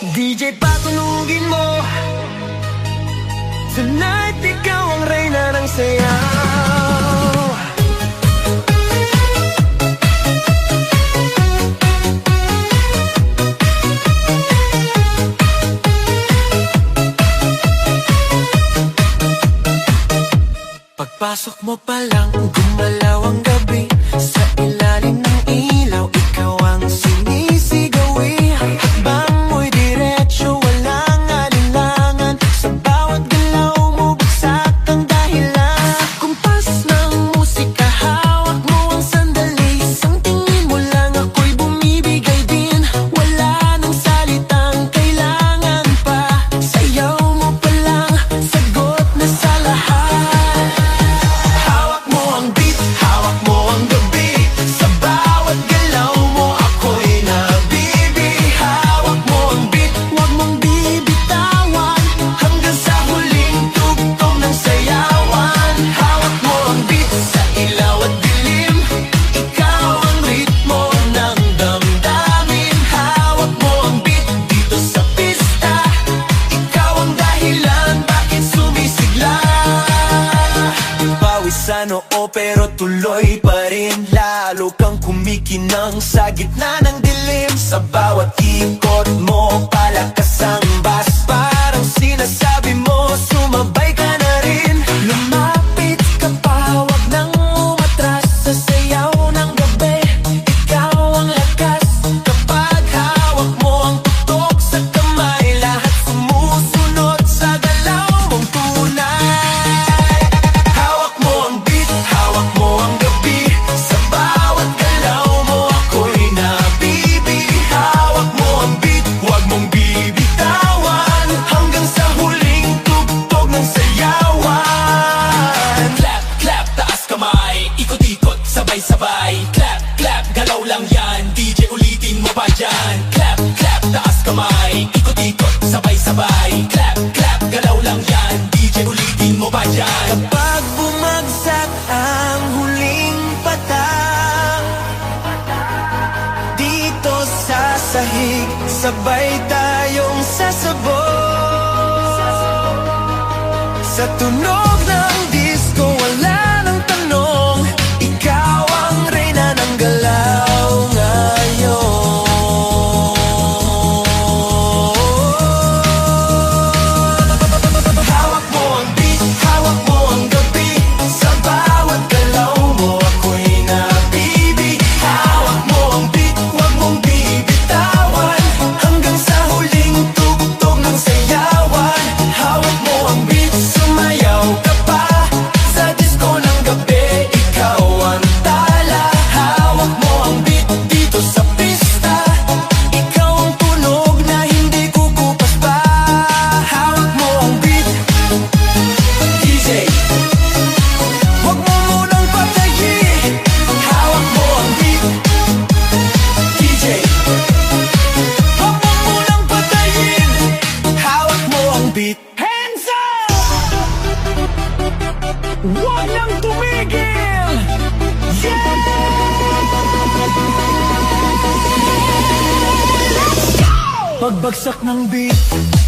DJ patunugin mo, tonight ikaw ang reyna ng sayaw. Pagpasok mo pa lang, gumalaw ang gabi. Sa ilalim ng ilaw, ikaw ang sinisigawi. Hakbang mo'y diretso, walang alinlangan. Sa bawat galaw mo, bagsak ang dahilan. Kumpas ng musika, hawak mo ang sandali. Isang tingin mo lang, ako'y bumibigay din. Wala nang salitang kailangan pa. Sayaw mo pa lang, sagot na sa lahat. Sa noo pero tuloy pa rin. Lalo kang kumikinang sa gitna ng dilim. Sa bawat ikot mo, palakas ang bas. Parang sinasabi mo, sumabay ka na rin. Lumapit ka pa, wag nang umatras. Sa sayaw ng gabi, ikaw ang lakas. Kapag hawak mo ang tutok sa kamay, lahat sumusunod sa galaw mong tunay. Sabay, clap, clap, galaw lang yan. DJ ulitin mo pa dyan. Clap, clap, taas kamay. Ikot-ikot, sabay-sabay. Clap, clap, galaw lang yan. DJ ulitin mo pa dyan. Kapag bumagsak ang huling patang, dito sa sahig, sabay tayong sasabog. Sa tunog ng disco, wala nang tanong. Ikaw ang reyna ng galaw ngayon. Hawak mo ang beat, hawak mo ang gabi. Sa bawat galaw mo, ako'y nabibi. Hawak mo ang beat, huwag mong bibitawan. Hanggang sa huling tugtog ng sayawan. Hawak mo ang beat, sumayaw ka pa. Sa disco ng gabi, ikaw ang tala. Hawak mo ang beat dito sa pista. Ikaw ang tunog na hindi kukupas pa. Hawak mo ang beat, DJ, huwag mo munang patayin. Hawak mo ang beat, DJ, huwag mo munang patayin. Hawak mo ang beat. Hands up! Huwag nang tumigil! Yeah! Pagbagsak ng beat,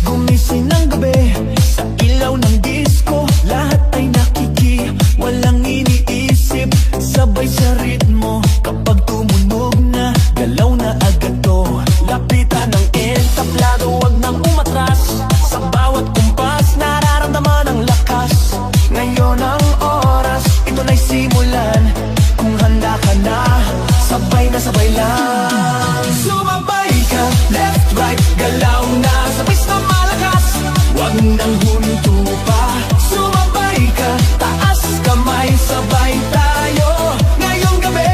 gumising ng gabi. Sa ilaw ng disco, lahat ay nakiki. Walang iniisip, sabay sa ritmo. Kapag tumunog na, galaw na agad to. Lapitan ng entablado, wag nang umatras. Sa bawat kumpas, nararamdaman ang lakas. Ngayon ang oras, ito na'y simulan. Kung handa ka na, sabay na sabay lang. Sumabay ka, left, right, galaw na. Sabay sa malakas, wag nang huminto pa. Sumabay ka, taas kamay, sabay tayo. Ngayong gabi,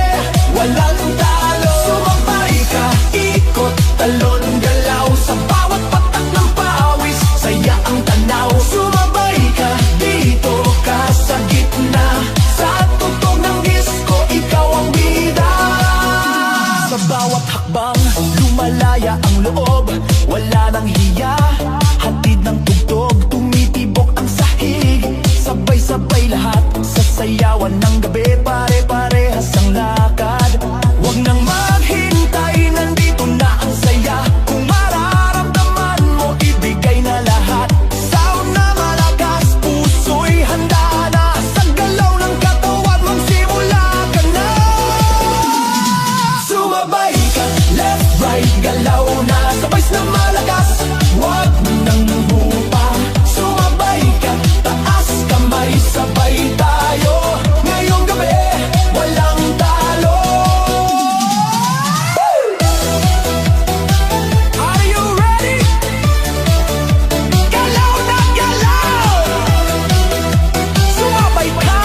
walang talo. Sumabay ka, ikot, talon, galaw. Sa bawat patak ng pawis, saya ang tanaw. Sumabay ka, dito ka sa gitna. Sa tugtog ng disco, ikaw ang bida. Sa bawat hakbang, lumalaya ang loob. Wala nang hiya, hatid ng tugtog. Tumitibok ang sahig, sabay-sabay lahat. Sa sayawan ng gabi, pare-parehas ang lakad. Wag nang maghintay, nandito na ang saya. Kung mararamdaman galaw na sabay na malakas. Huwag nang hupa, sumabay ka, taas kamay, sabay tayo. Ngayong gabi, walang talo. Are you ready? Galaw na galaw, sumabay ka.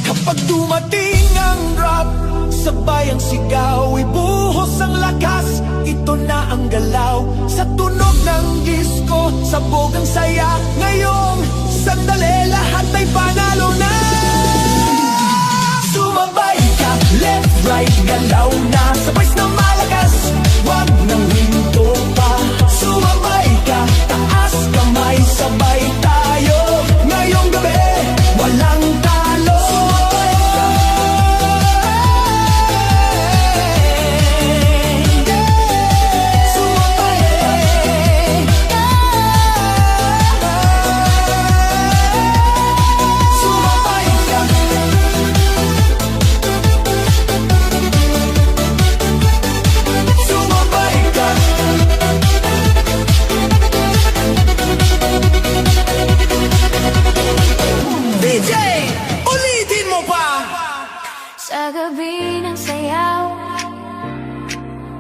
Kapag dumating ang rap, sabay ang sigaw, ibuhos ang lakas. Ito na ang galaw, sa tunog ng disco, sabog ang saya. Ngayong sandali, lahat ay panalo na. Sumabay ka, left, right, galaw na sabay na malakas. Huwag nang hinto pa, sumabay ka, taas kamay, sabay tayo. Ngayong gabi, walang talo. DJ, ulitin mo pa! Sa gabi ng sayaw,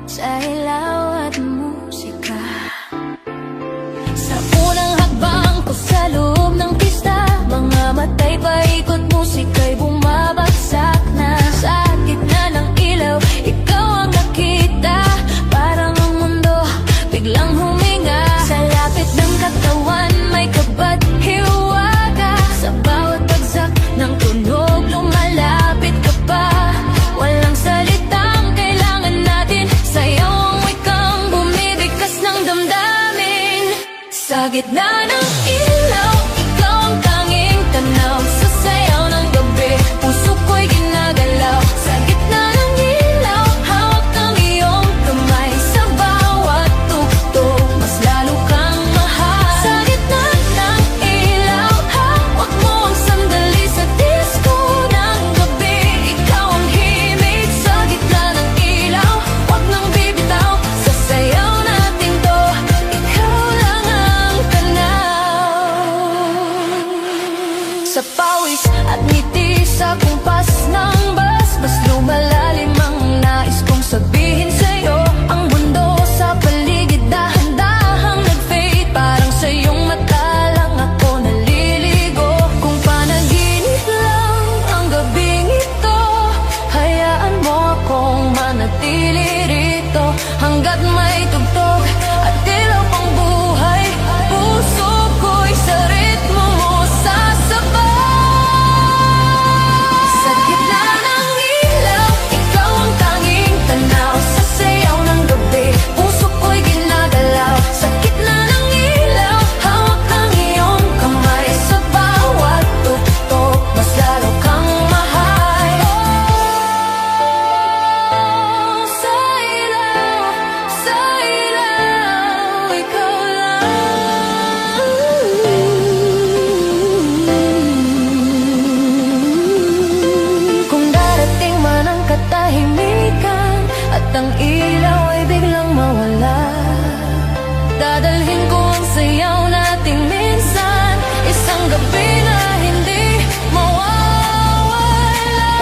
sa ilaw at musika, sa unang hakbang ko sa loob ng pista, mga matay paikot, musika'y bumabagsak na. Sa gitna ng ilaw, ikaw ang nakita, parang ang mundo biglang huminga. Sa lapit ng katawan, may kabat hiwaga, sa bawat bagsak ng tunog, lumalapit ka pa. Walang salitang kailangan natin, sayaw ang wikang bumibigkas ng damdamin. Sa gitna ng ilaw, ikaw ang tanging tanaw, sa sayaw ng gabi, puso ko'y ginagalaw. Sa gitna ng ilaw, hawak ang iyong kamay, sa bawat tugtog, mas lalo kang mahal. Sa gitna ng ilaw, hawak mo ang sandali, sa disco ng gabi, ikaw ang himig. Sa gitna ng ilaw, huwag nang bibitaw, sa sayaw natin to, ikaw lang ang tanaw. Sa pawis at ngiti, sa kumpas ng bus, mas lumalalim ang nais kong sabihin sa'yo. Ang mundo sa paligid dahan-dahang nag-fade, parang sa iyong mata lang ako naliligo. Kung panaginip lang ang gabing ito, hayaan mo akong manatili rito hanggat may tugtog at dilaw pang buhay. Puso ko'y sa ritmo mo sasabay. Sa gitna ng ilaw, ikaw ang tanging tanaw, sa sayaw ng gabi, puso ko'y ginagalaw. Sa gitna ng ilaw, hawak ang iyong kamay, sa bawat tugtog, mas lalo kang mahal. Sa ilaw, ikaw lang. Kung darating man ang katahimikan at ang ilaw ay biglang mawala, dadalhin ko ang sayaw nating minsan, isang gabi na hindi mawawala.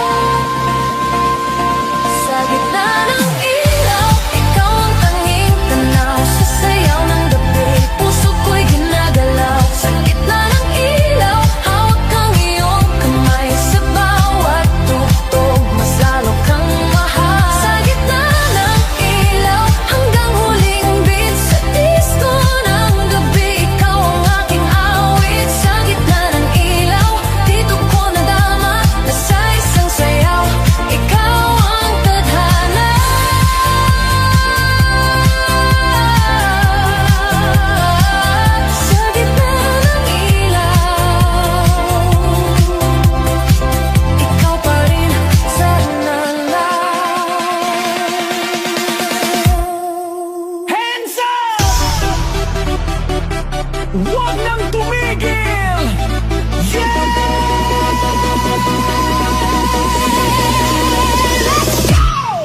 Sa gitna ng ilaw, ikaw ang tanging tanaw, sa sayaw ng gabi, puso ko'y ginagalaw. Sa gitna ng ilaw, hawak ang iyong kamay, sa bawat tugtog, mas lalo kang mahal. Sa gitna ng ilaw, hanggang huling beat, sa disco ng gabi,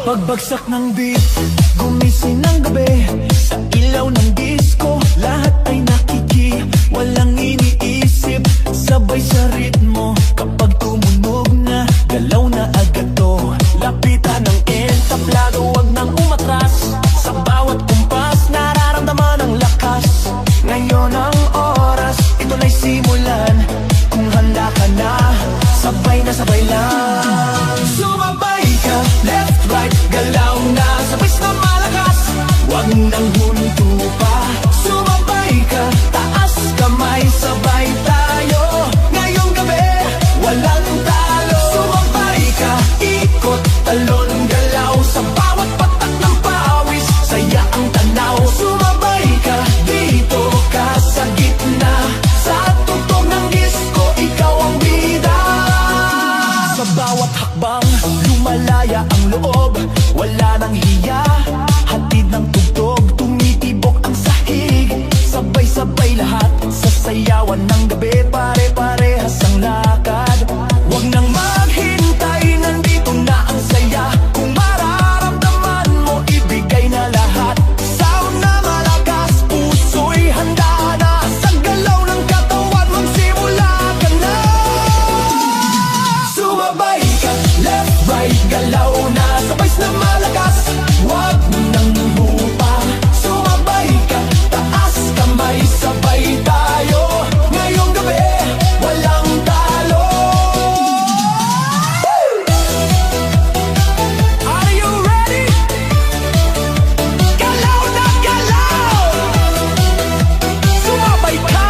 Pagbagsak ng beat, gumising ng gabi. Sa ilaw ng disco, lahat ay nakiki. Walang iniisip, sabay sa ritmo. Kapag tumunog na, galaw na agad to. Lapitan ng entablado, wag nang umatras. Sa bawat kumpas, nararamdaman ang lakas. Ngayon ang oras, ito na'y simulan. Kung handa ka na, sabay lang. Sumabay ka, left, right, galaw na. Sabay na malakas, wag nang huminto pa. Sumabay ka, taas kamay, sabay tayo. Ngayong gabi, walang talo. Sumabay ka, ikot, talon, galaw. Sa bawat patak ng pawis, saya ang tanaw. Sumabay ka, dito ka sa gitna. Sa tugtog ng disco, ikaw ang bida. Sa bawat hakbang, lumalaya ang loob. Wala nang hiya, hatid ng tugtog. Tumitibok ang sahig, sabay-sabay lahat. Sasayawan ng gabi, pare-parehas ang lakad. Huwag nang maghintay, nandito na ang saya. Kung mararamdaman mo, ibigay na lahat. Sound na malakas, puso'y handa na. Sa galaw ng katawan, magsimula ka na. Sumabay ka, left, right, galaw na. Sabay na malakas, wag nang bupa. Sumabay ka, taas kamay, sabay tayo. Ngayong gabi, walang talo. Are you ready? Galaw na galaw! Sumabay ka!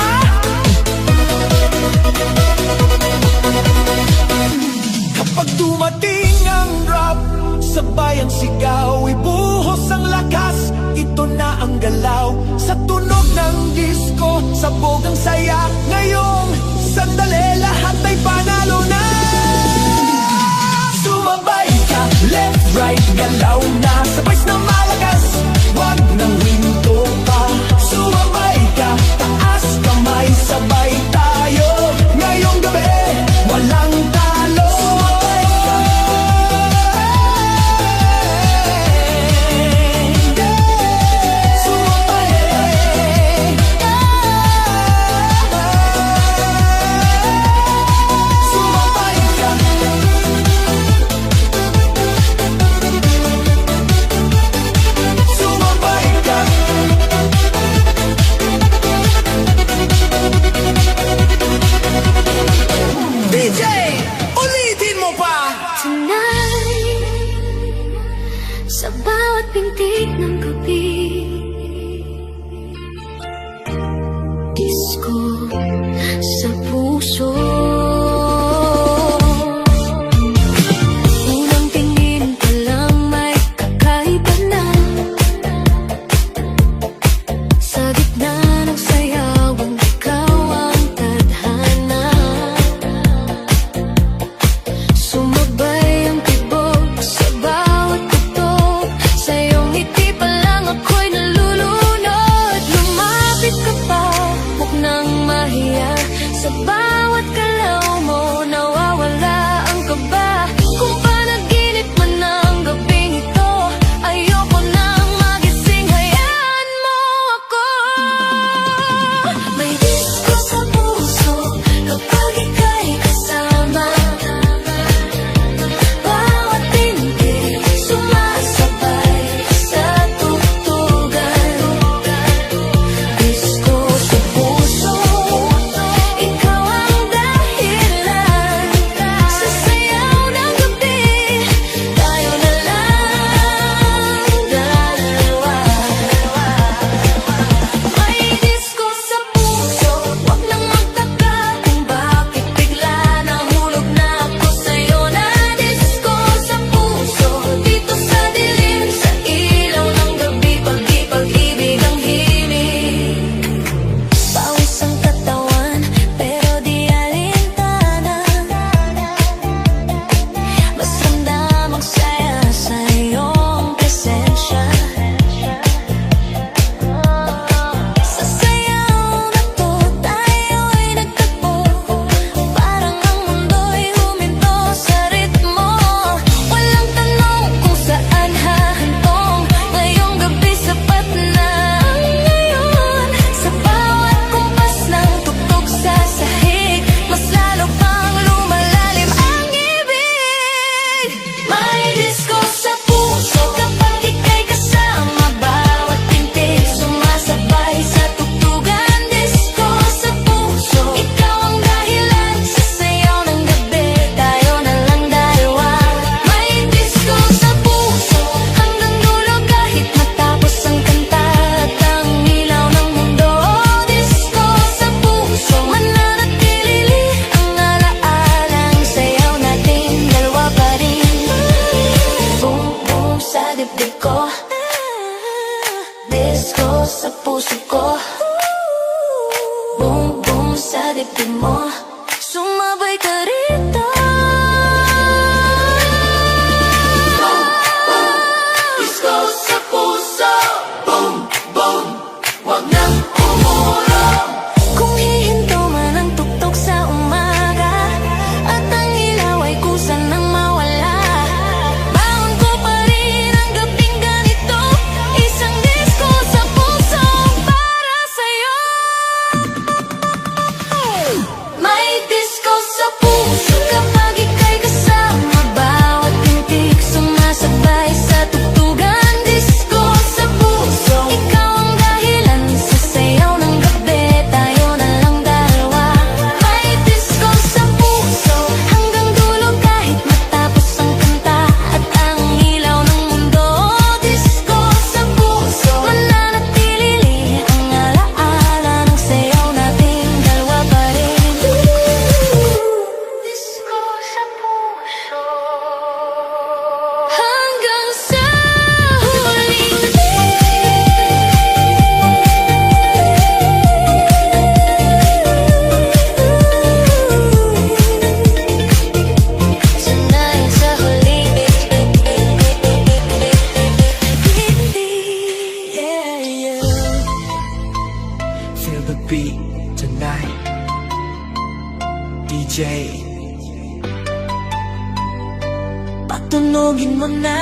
Kapag dumating ang rap, sabay ang sigaw, ibuhos ang lakas. Ito na ang galaw, sa tunog ng disco, sabog ang saya. Ngayong sandali, lahat ay panalo na. Sumabay ka, left, right, galaw na. Sabay na malakas, wag nang hinto pa. Sumabay ka, taas kamay, sabay tayo. Ngayong gabi, walang talo. Sumabay ka. Sumabay ka. Sumabay ka. DJ, ulitin mo pa. Tonight, sa bawat pintig ng gabi, disco sa puso. Unang tingin pa lang may kakaiba na. Sa gitna ng sayawan, ikaw ang tadhana. Sumabay ang tibok sa bawat tugtog. Sa iyong ngiti pa lang ako'y dibdib ko, disco sa puso ko, boom boom sa dibdib mo, sumabay ka rito. Disco sa puso, boom, boom, wag nang umurong. Kung hihinto man ang tuktok sa umaga, at ang ilaw ay kusa nang mawala, baon ko pa rin ang gabing ganito, isang disco sa puso para sa'yo. May disco sa puso kapag ika'y kasama, bawat pintig sumasabay sa tugtugan. Disco sa puso, ikaw ang dahilan sa sayaw ng gabi, tayo na lang dalawa. May disco sa puso, hanggang dulo kahit matapos ang kanta at ang ilaw ng mundo. Disco sa puso, mananatili ang alaala ng sayaw nating dalawa pa rin. Disco sa puso, hanggang sa huling sanay sa huling Yeah, yeah. Feel the beat tonight, DJ. Patunogin mo na.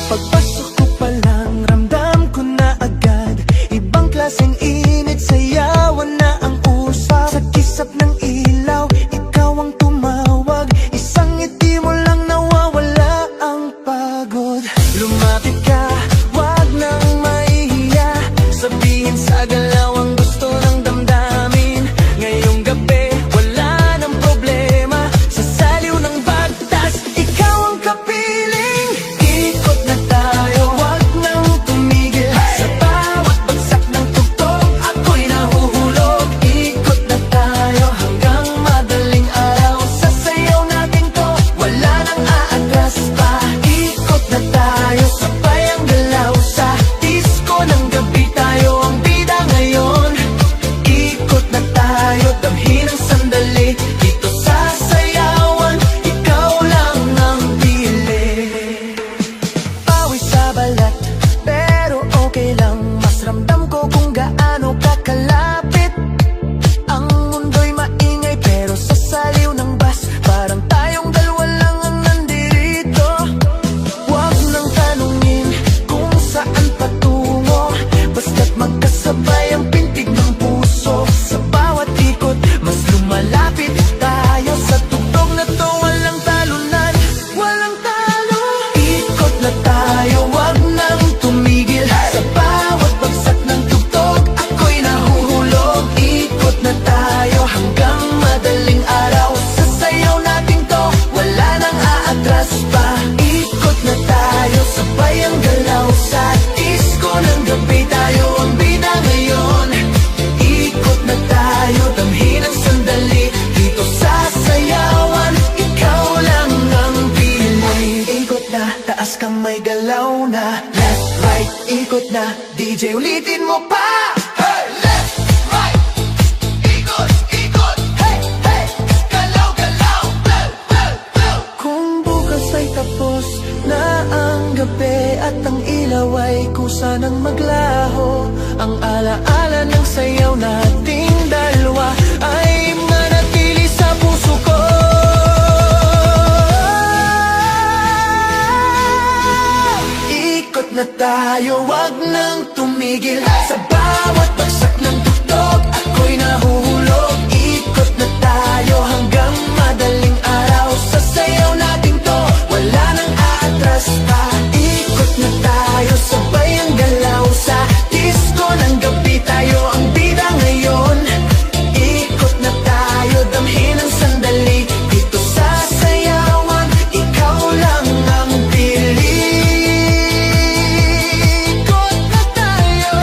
Pagpasok ko pa lang, ramdam ko na agad, ibang klaseng init, sayawan na ang usap. Sa kisap ng ilaw, ikaw ang tumawag, isang ngiti mo lang nawawala ang pagod. Lumapit ka, wag nang mahihiya, sabihin sa galaw ang gusto ng damdamin. Ngayong gabi, wala nang problema, sa saliw ng bagtas, ikaw ang kapiling. Ikot na tayo, wag nang tumigil, sa bawat bagsak ng tugtog, ako'y nahuhulog. Ikot na tayo hanggang madaling araw, sa sayaw natin to, wala nang aatras pa. Ikot na tayo, sabay ang galaw sa disco ng gabi, tayo ang bida ngayon. Ikot na tayo, damhin ang sandali, dito sa sayawan, ikaw lang ang pili. Pawis sa balat, pero okay lang, mas ramdam ko kung gaano kakalapit. Ang mundo'y maingay, pero sa saliw ng bus, parang tayong dalawa lang ang nandirito. Huwag nang tanungin kung saan patungo, basta't magkasabay ang pintig ng puso. Sa bawat ikot, mas lumalapit tayo, sa tugtog na to, walang talunan, walang talo. Ikot na tayo, wag nang tumigil, sa bawat bagsak ng tugtog, ako'y nahuhulog. Ikot na tayo hanggang madaling araw, sa sayaw natin to, wala nang aatras pa. Ikot na tayo, sabay ang galaw sa disco ng gabi, tayo ang bida ngayon. Ikot na tayo, damhin ang sandali, dito sa sayawan, ikaw lang ang pili. Ikot na, taas kamay, galaw na, left, right, ikot na, DJ ulitin mo pa. Hey, left, right, ikot, ikot, hey, hey, galaw, galaw, blow, blow, blow. Kung bukas ay tapos na ang gabi at ang ilaw ay kusa ng maglaho, ang alaala ng sayaw nating dalawa ay manatili sa puso ko. Ikot na tayo, wag nang tumigil, sa bawat bagsak ng tugtog, ako'y nahuhulog. Ikot na tayo hanggang madaling araw, sa sayaw natin to, wala nang aatras pa. Ikot na tayo, sabay ang galaw sa disco ng gabi, tayo ang bida ngayon. Ikot na tayo, damhin ang sandali, dito sa sayawan, ikaw lang ang pili. Ikot na tayo,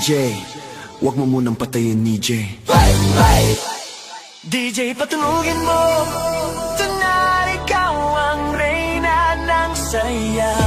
DJ, wag mo munang patayin ni J. DJ, patunugin mo. Tonight, ikaw ang reyna ng sayaw.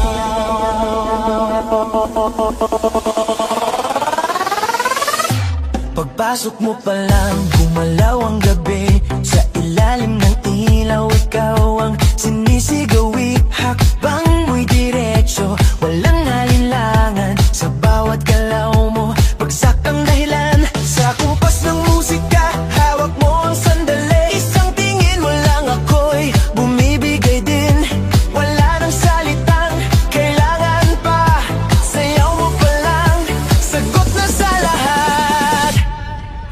Pagpasok mo pa lang, gumalaw ang gabi. Sa ilalim ng ilaw, ikaw ang sinisigawi. Hakbang mo'y diretso, walang alinlangan. Sa bawat galaw mo, bagsak ang dahilan. Sa kumpas ng musika, hawak mo ang sandali. Isang tingin mo lang ako'y bumibigay din. Wala nang salitang kailangan pa. Sayaw mo pa lang, sagot na sa lahat.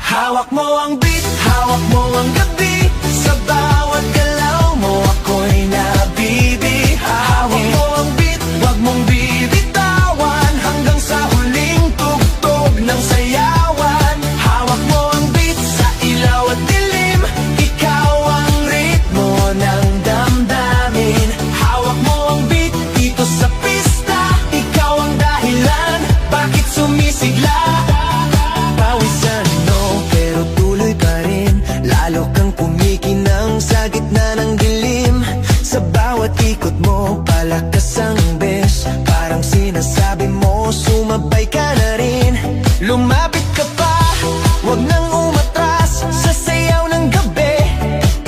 Hawak mo ang beat, hawak mo ang gabi. Sa bawat galaw mo ako'y nabibi. Hawak mo ang beat, wag mong bibitawan. Hanggang sa huling tugtog ng sayawan. Hawak mo ang beat sa ilaw at dilim. Ikaw ang ritmo ng damdamin. Hawak mo ang beat dito sa pista. Ikaw ang dahilan, bakit sumisigla? Pawisan no, pero tuloy pa rin. Lalo kang kumikinang sa gitna ng dilim. Sa bawat ikot mo, palakas ang bes. Parang sinasabi mo, sumabay ka na rin. Lumapit ka pa, wag nang umatras. Sa sayaw ng gabi,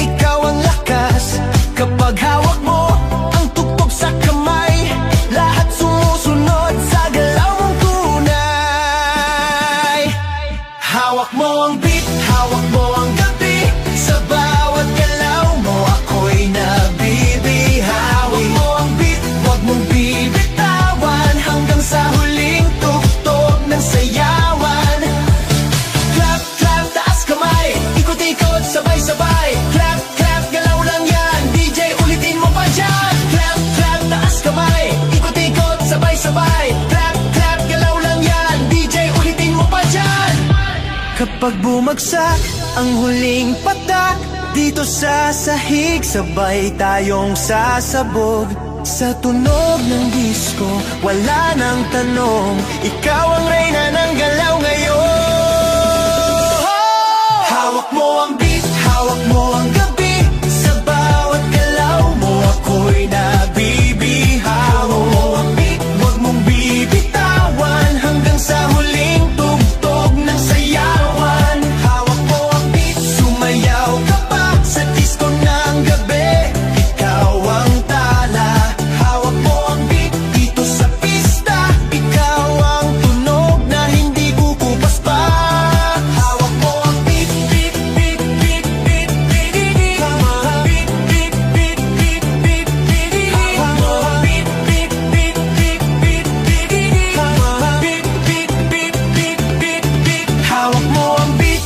ikaw ang lakas. Kapag hawak mo ang tugtog sa kamay, lahat sumusunod sa galaw mong tunay. Hawak mo ang beat, hawak mo ang gabi. Sa bawat galaw mo ako'y nabibi. Hawak mo ang beat, wag mong bibitawan. Hanggang sa huling tugtog ng sayawan. Clap, clap, taas kamay. Ikot-ikot, sabay-sabay. Clap, clap, galaw lang yan. DJ, ulitin mo pa dyan. Clap, clap, taas kamay. Ikot-ikot, sabay-sabay. Clap, clap, galaw lang yan. DJ, ulitin mo pa dyan. Kapag bumagsak ang huling patak, dito sa sahig sabay tayong sasabog. Sa tunog ng disco, wala nang tanong. Ikaw ang reyna ng galaw ngayon. Hawak mo ang beat, hawak mo ang gabi. Sa bawat galaw mo ako'y nabibi. Hawak mo ang beat, wag mong bibitawan. Hanggang sa huling tugtog ng sayawan. Hawak mo ang beat, sumayaw ka pa sa disco ng gabi. Ikaw ang tala. Hawak mo ang beat dito sa pista. Ikaw ang tunog na hindi kukupas pa. Hawak mo ang beat, beat, beat, beat, beat, beat, beat. Beat, beat, beat, beat, beat, beat. Hawak mo ang beat, beat, beat, beat, beat, beat. Beat, beat, beat, beat, beat, beat. Hawak mo ang beat.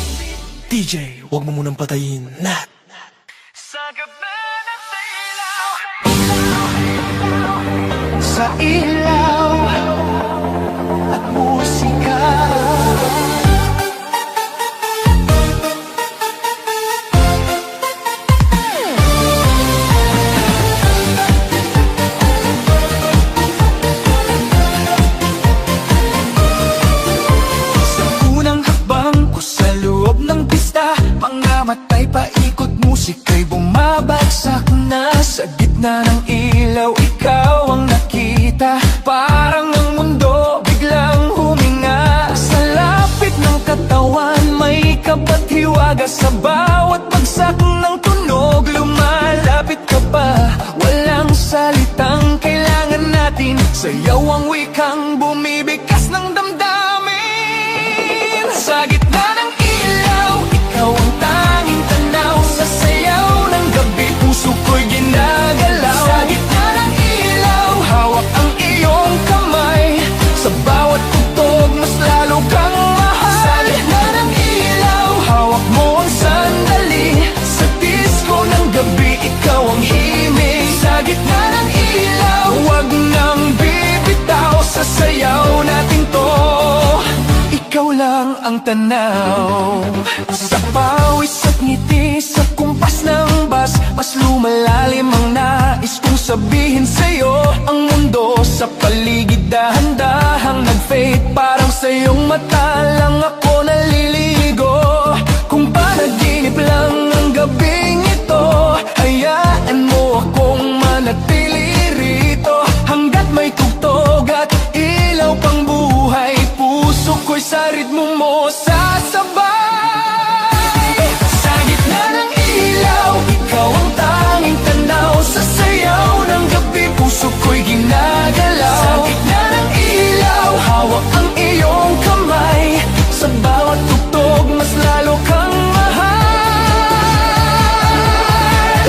DJ, wag mo munang patayin na. Sa gabi ng sa ilaw at musika. Sa unang hakbang ko sa loob ng pista, mga matay paikot, musika'y bumabagsak na. Sa gitna ng ilaw, ikaw ang nakita. Parang ang mundo biglang huminga. Sa lapit ng katawan, may kapathiwaga. Sa bawat bagsak ng tunog, lumalapit ka pa. Walang salitang kailangan natin. Sayaw ang wikang bumibigkas ng damdamin. Sa gitna ng ilaw, ikaw ang tanging tanaw. Sa sayaw ng gabi, puso ko'y ginagalaw. Sa gitna ng ilaw, hawak ang iyong kamay. Sa bawat tugtog, mas lalo kang mahal. Sa gitna ng ilaw, hawak mo ang sandali. Sa disco ng gabi, ikaw ang himig. Sa gitna ng ilaw, wag nang bibitaw. Sa sayaw natin to, ikaw lang ang tanaw. Sa pawis at ngiti, sa kumpas ng bas, mas lumalalim ang nais kong sabihin sa'yo. Ang mundo sa paligid dahan-dahang nag-fade, parang sa'yong mata lang ako naliligo. Kung panaginip lang ang gabing ito, hayaan mo akong manatili rito. Hanggat may tugtog at ilaw pang buhay, puso ko'y sa ritmo mo sasabay. Sa gitna ng ilaw, ikaw ang tanging tanaw. Sa sayaw ng gabi, puso ko'y ginagalaw. Sa gitna ng ilaw, hawak ang iyong kamay. Sa bawat tugtog, mas lalo kang mahal.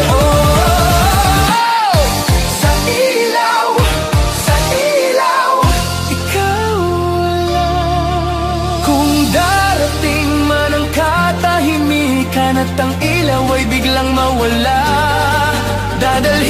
Oh, sa ilaw, ikaw lang. Kung darating man ang katahimikan at ang ilaw ay biglang mawala, dadalhin